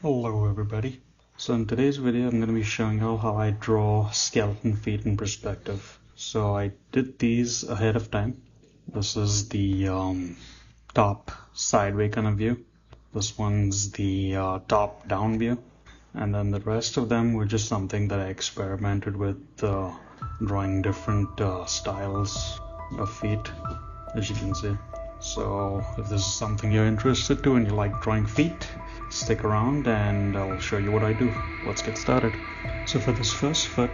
Hello everybody. So in today's video I'm going to be showing you how I draw skeleton feet in perspective. So I did these ahead of time. This is the top sideway kind of view. This one's the top down view. And then the rest of them were just something that I experimented with, drawing different styles of feet, as you can see. So if this is something you're interested to and you like drawing feet, stick around and I'll show you what I do. Let's get started. So for this first foot,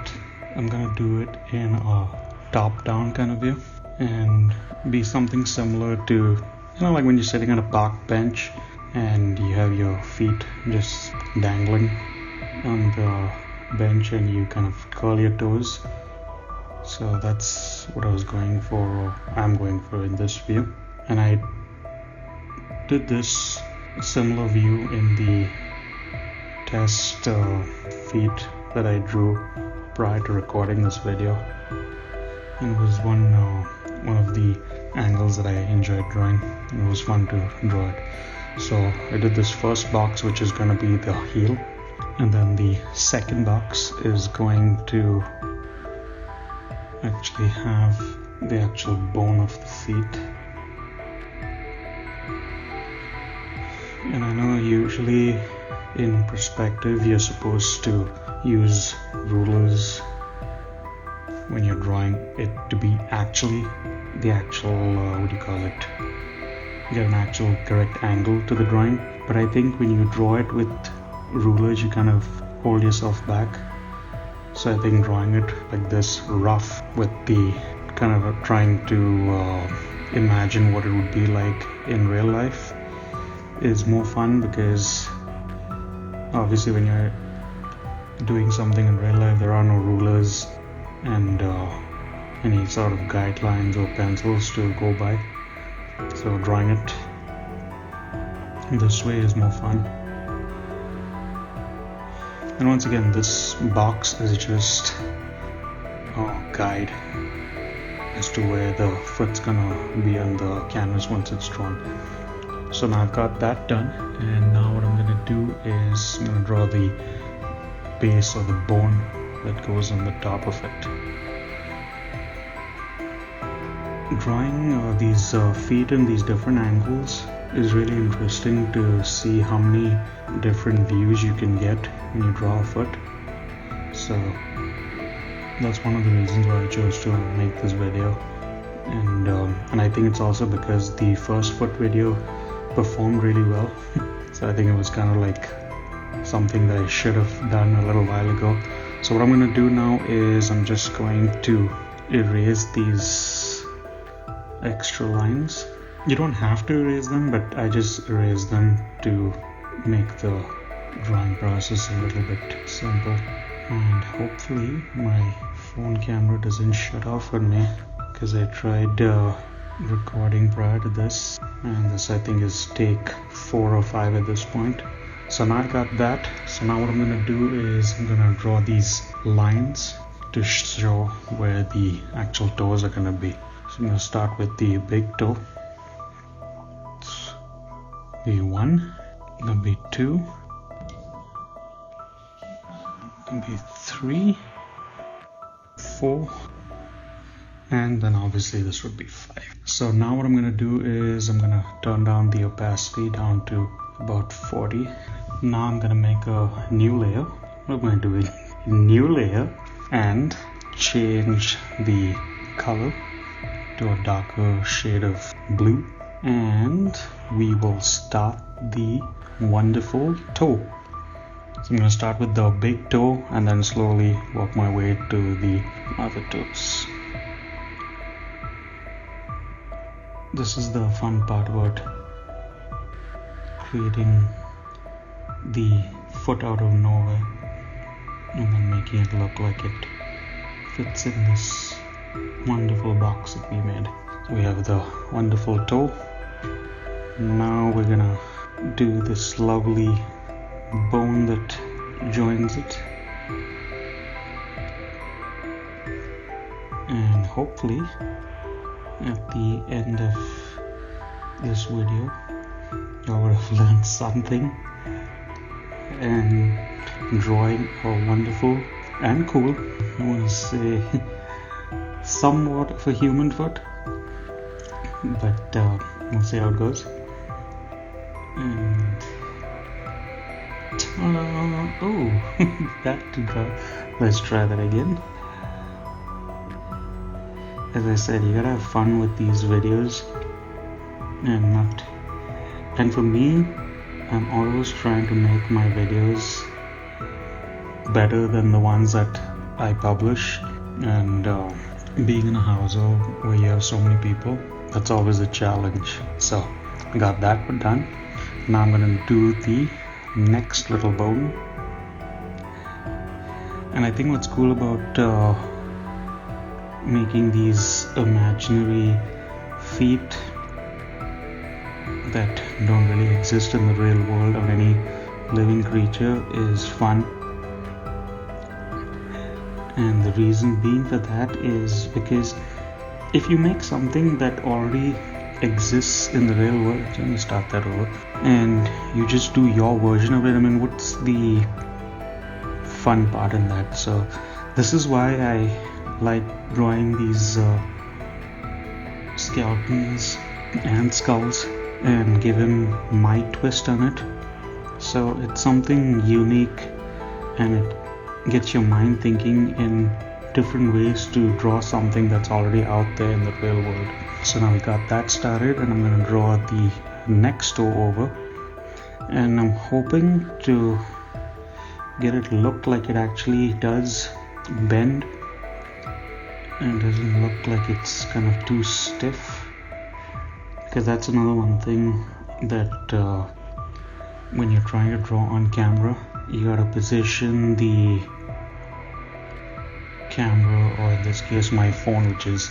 I'm gonna do it in a top-down kind of view and be something similar to, like when you're sitting on a park bench and you have your feet just dangling on the bench and you kind of curl your toes. So that's what I was going for, or I'm going for in this view. And I did this similar view in the test feet that I drew prior to recording this video, and it was one of the angles that I enjoyed drawing. It was fun to draw it. So I did this first box, which is going to be the heel, and then the second box is going to actually have the actual bone of the feet. And I know usually in perspective you're supposed to use rulers when you're drawing it to be actually the actual, get an actual correct angle to the drawing. But I think when you draw it with rulers you kind of hold yourself back. So I think drawing it like this rough with the kind of trying to imagine what it would be like in real life is more fun, because obviously when you're doing something in real life there are no rulers and any sort of guidelines or pencils to go by. So drawing it this way is more fun. And once again, this box is just a guide as to where the foot's gonna be on the canvas once it's drawn. So now I've got that done, and now what I'm going to do is I'm going to draw the base or the bone that goes on the top of it. Drawing these feet in these different angles is really interesting to see how many different views you can get when you draw a foot. So that's one of the reasons why I chose to make this video, and I think it's also because the first foot video performed really well. So I think it was kind of like something that I should have done a little while ago. So what I'm going to do now is I'm just going to erase these extra lines. You don't have to erase them, but I just erase them to make the drawing process a little bit simple. And hopefully my phone camera doesn't shut off on me, because I tried recording prior to this, and this I think is take 4 or 5 at this point. So now I got that. So now what I'm going to do is I'm going to draw these lines to show where the actual toes are going to be. So I'm going to start with the big toe. It's be 1, then be 2, then be 3, 4, and then obviously this would be 5. So now what I'm going to do is I'm going to turn down the opacity down to about 40. Now I'm going to make a new layer. What am I doing? New layer, and change the color to a darker shade of blue, and we will start the wonderful toe. So I'm going to start with the big toe and then slowly work my way to the other toes. This is the fun part about creating the foot out of nowhere and then making it look like it fits in this wonderful box that we made. So we have the wonderful toe. Now we're gonna do this lovely bone that joins it, and hopefully at the end of this video y'all would have learned something and drawing a wonderful and cool, I want to say somewhat of a human foot, but we'll see how it goes. And oh, that did draw. Let's try that again. As I said, you gotta have fun with these videos, and for me, I'm always trying to make my videos better than the ones that I publish. And being in a household where you have so many people, that's always a challenge. So I got that one done. Now I'm gonna do the next little bone. And I think what's cool about making these imaginary feet that don't really exist in the real world of any living creature is fun. And the reason being for that is because if you make something that already exists in the real world, let me start that over, and you just do your version of it, I mean, what's the fun part in that? So this is why I like drawing these skeletons and skulls and giving my twist on it. So it's something unique, and it gets your mind thinking in different ways to draw something that's already out there in the real world. So now we got that started, and I'm going to draw the next toe over, and I'm hoping to get it look like it actually does bend and doesn't look like it's kind of too stiff, because that's another one thing that when you're trying to draw on camera, you gotta position the camera, or in this case my phone, which is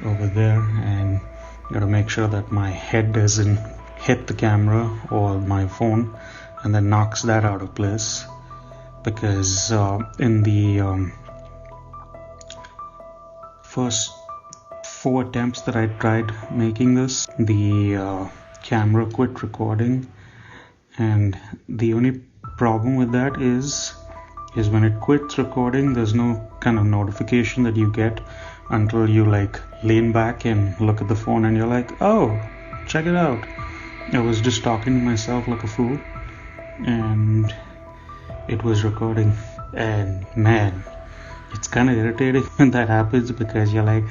over there, and you gotta make sure that my head doesn't hit the camera or my phone and then knocks that out of place, because in the first 4 attempts that I tried making this, the camera quit recording, and the only problem with that is when it quits recording, there's no kind of notification that you get until you like lean back and look at the phone and you're like, oh, check it out, I was just talking to myself like a fool and it was recording. And man, it's kind of irritating when that happens, because you're like,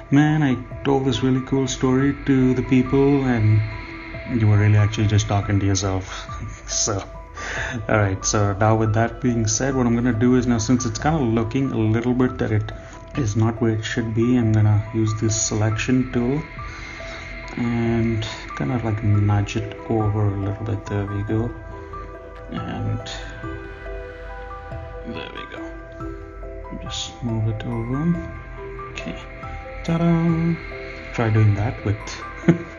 man, I told this really cool story to the people and you were really actually just talking to yourself. So alright, so now with that being said, what I'm gonna do is, now since it's kind of looking a little bit that it is not where it should be, I'm gonna use this selection tool and kind of like nudge it over a little bit. There we go, and there we go. Just move it over. Okay, ta-da! Try doing that with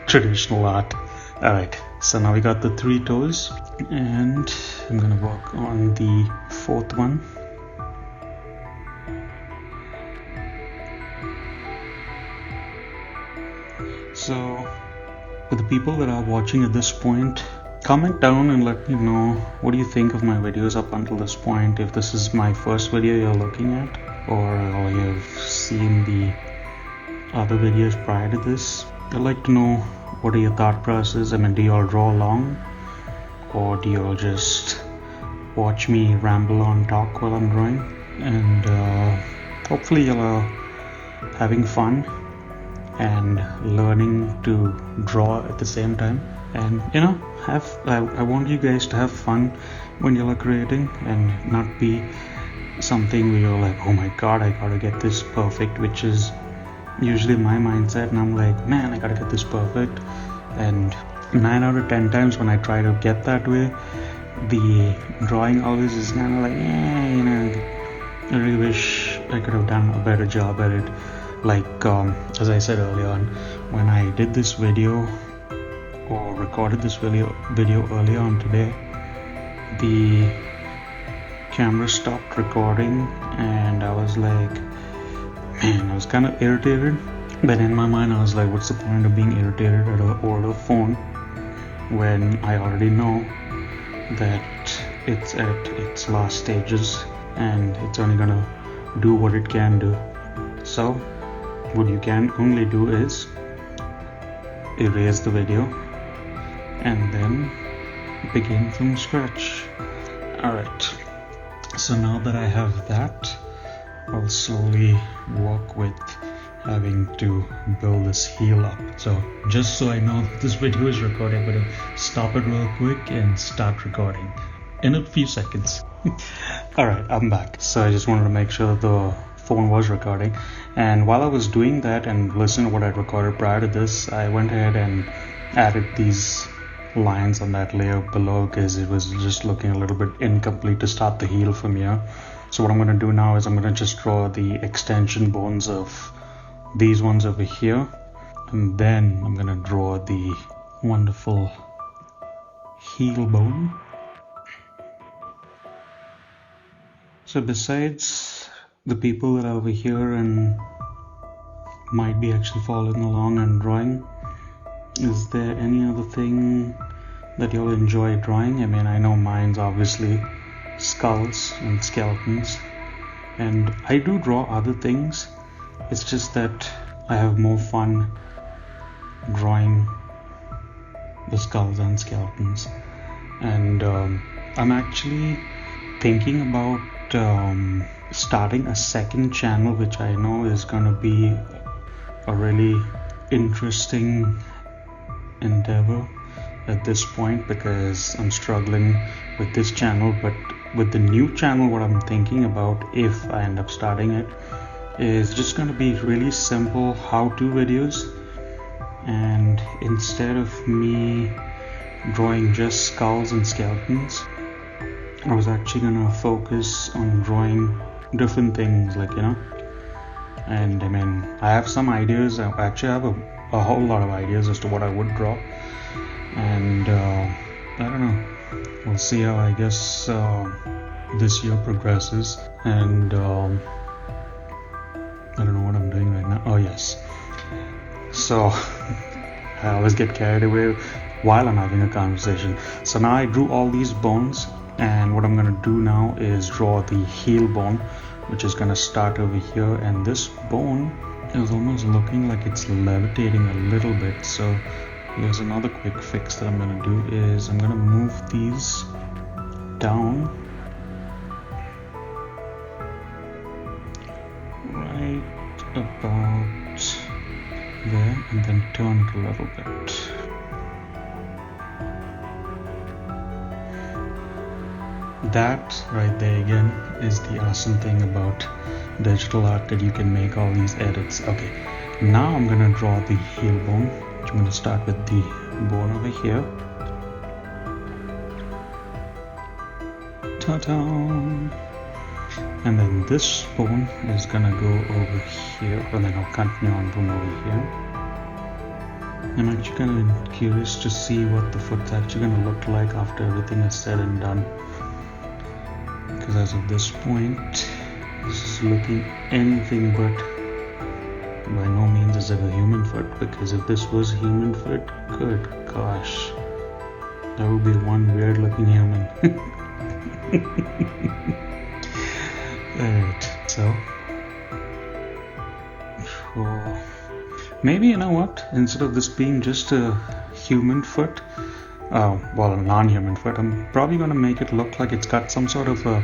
traditional art. Alright, so now we got the 3 toes, and I'm gonna work on the 4th one. So for the people that are watching at this point, comment down and let me know what do you think of my videos up until this point, if this is my first video you're looking at, or you've seen the other videos prior to this. I'd like to know, what are your thought process? I mean, do you all draw along, or do you all just watch me ramble on, talk while I'm drawing? And hopefully you're all having fun and learning to draw at the same time. And you know, I want you guys to have fun when you're creating, and not be something where you're like, oh my god, I gotta get this perfect, which is usually my mindset, and I'm like, man, I gotta get this perfect. And 9 out of 10 times when I try to get that way, the drawing always is kind of like, you know, I really wish I could have done a better job at it. Like as I said earlier on, when I did this video or recorded this video earlier on today, the camera stopped recording and I was like, man, I was kind of irritated. But in my mind I was like, what's the point of being irritated at an older phone when I already know that it's at its last stages and it's only gonna do what it can do. So what you can only do is erase the video and then begin from scratch. Alright, so now that I have that, I'll slowly walk with having to build this heel up. So just so I know that this video is recording, I'm gonna stop it real quick and start recording in a few seconds. Alright, I'm back. So I just wanted to make sure the phone was recording, and while I was doing that and listening to what I'd recorded prior to this, I went ahead and added these lines on that layer below because it was just looking a little bit incomplete to start the heel from here. So what I'm going to do now is I'm going to just draw the extension bones of these ones over here, and then I'm going to draw the wonderful heel bone. So besides the people that are over here and might be actually following along and drawing, is there any other thing that you'll enjoy drawing? I mean, I know mine's obviously skulls and skeletons, and I do draw other things. It's just that I have more fun drawing the skulls and skeletons. And I'm actually thinking about starting a second channel, which I know is gonna be a really interesting endeavor at this point because I'm struggling with this channel. But with the new channel, what I'm thinking about, if I end up starting it, is just going to be really simple how-to videos, and instead of me drawing just skulls and skeletons, I was actually going to focus on drawing different things, like, you know. And I mean, I have some ideas. I actually have a whole lot of ideas as to what I would draw, and I don't know, we'll see how I guess this year progresses. And I don't know what I'm doing right now. Oh yes, so I always get carried away while I'm having a conversation. So now I drew all these bones, and what I'm going to do now is draw the heel bone, which is going to start over here. And this bone is almost looking like it's levitating a little bit. So here's another quick fix that I'm going to do is I'm going to move these down right about there, and then turn it a little bit. That right there again is the awesome thing about digital art, that you can make all these edits. Okay, now I'm gonna draw the heel bone, which I'm gonna start with the bone over here. Ta-da! And then this bone is gonna go over here, and then I'll continue on from over here. I'm actually kind of curious to see what the foot's actually gonna look like after everything is said and done. Because as of this point, this is looking anything but, by no means is it a human foot, because if this was a human foot, good gosh, that would be one weird looking human. Alright, so maybe, you know what, instead of this being just a human foot, well, a non-human foot, I'm probably going to make it look like it's got some sort of a,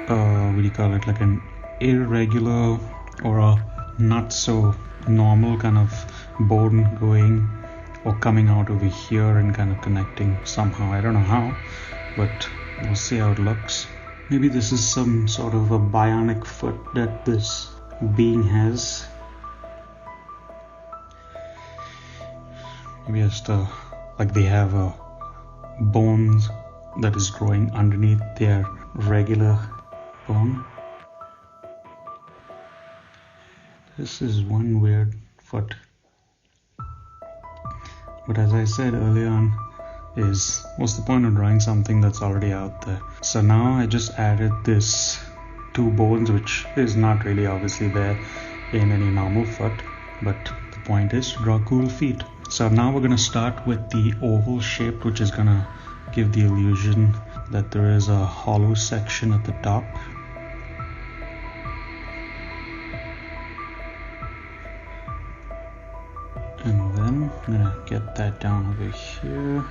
what do you call it, like an irregular or a not so normal kind of bone going or coming out over here and kind of connecting somehow. I don't know how, but we'll see how it looks. Maybe this is some sort of a bionic foot that this being has. Maybe just like they have a bones that is growing underneath their regular bone. This is one weird foot. But as I said earlier on, is what's the point of drawing something that's already out there? So now I just added this two bones, which is not really obviously there in any normal foot, but the point is to draw cool feet. So now we're going to start with the oval shape, which is going to give the illusion that there is a hollow section at the top. And then I'm gonna get that down over here.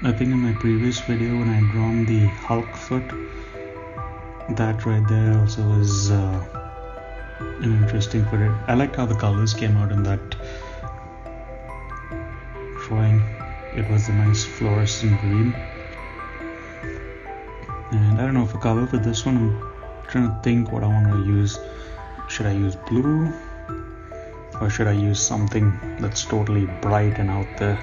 I think in my previous video when I drawn the Hulk foot, that right there also was an interesting footage. I liked how the colors came out in that drawing. It was a nice fluorescent green. And I don't know, for color for this one, I'm trying to think what I want to use. Should I use blue? Or should I use something that's totally bright and out there,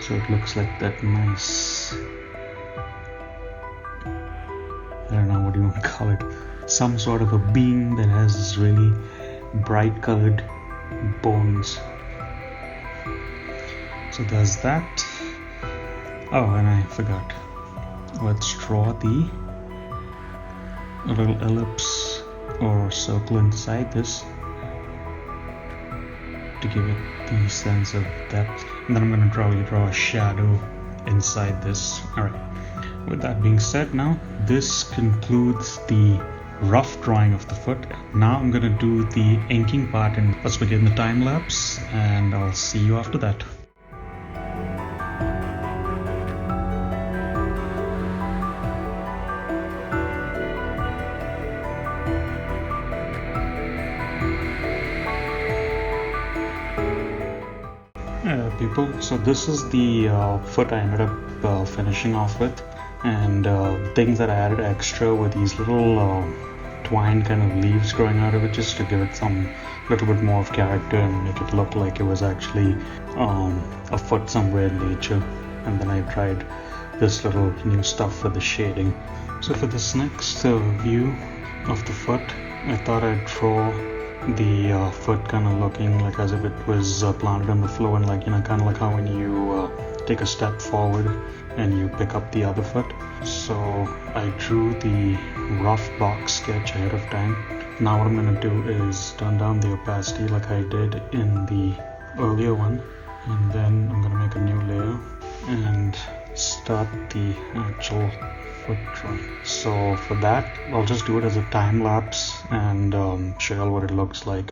so it looks like that nice, I don't know, what do you want to call it? Some sort of a being that has really bright colored bones. So there's that. Oh, and I forgot. Let's draw the little ellipse or circle inside this to give it the sense of depth. And then I'm going to draw a shadow inside this. Alright, with that being said, now this concludes the rough drawing of the foot. Now I'm going to do the inking part, and let's begin the time lapse, and I'll see you after that. People, so this is the foot I ended up finishing off with, and things that I added extra were these little twined kind of leaves growing out of it, just to give it some little bit more of character and make it look like it was actually a foot somewhere in nature. And then I tried this little new stuff for the shading. So for this next view of the foot, I thought I'd draw the foot kind of looking like as if it was planted on the floor, and like, you know, kind of like how when you take a step forward and you pick up the other foot. So I drew the rough box sketch ahead of time. Now what I'm going to do is turn down the opacity like I did in the earlier one, and then I'm going to make a new layer and start the actual foot drawing. So for that, I'll just do it as a time lapse and show you all what it looks like.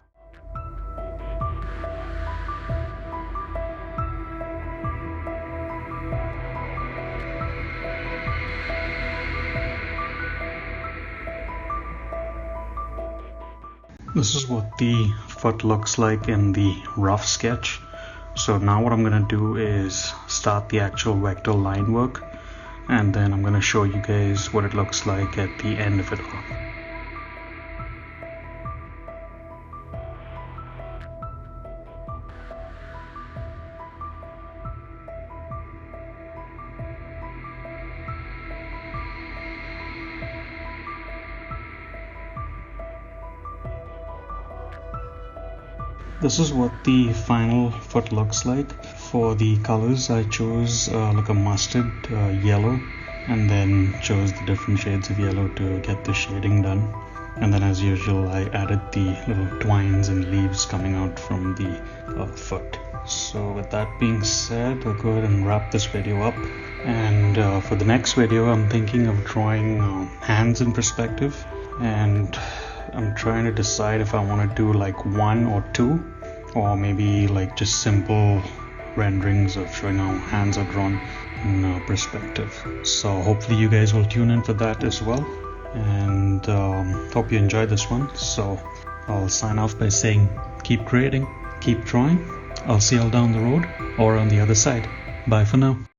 This is what the foot looks like in the rough sketch. So now what I'm going to do is start the actual vector line work, and then I'm going to show you guys what it looks like at the end of it all. This is what the final foot looks like. For the colors, I chose like a mustard yellow, and then chose the different shades of yellow to get the shading done. And then as usual, I added the little twines and leaves coming out from the foot. So with that being said, I'll go ahead and wrap this video up. And for the next video, I'm thinking of drawing hands in perspective, and I'm trying to decide if I want to do like 1 or 2, or maybe like just simple renderings of showing how hands are drawn in perspective. So hopefully you guys will tune in for that as well, and hope you enjoyed this one. So I'll sign off by saying keep creating, keep drawing. I'll see you all down the road or on the other side. Bye for now.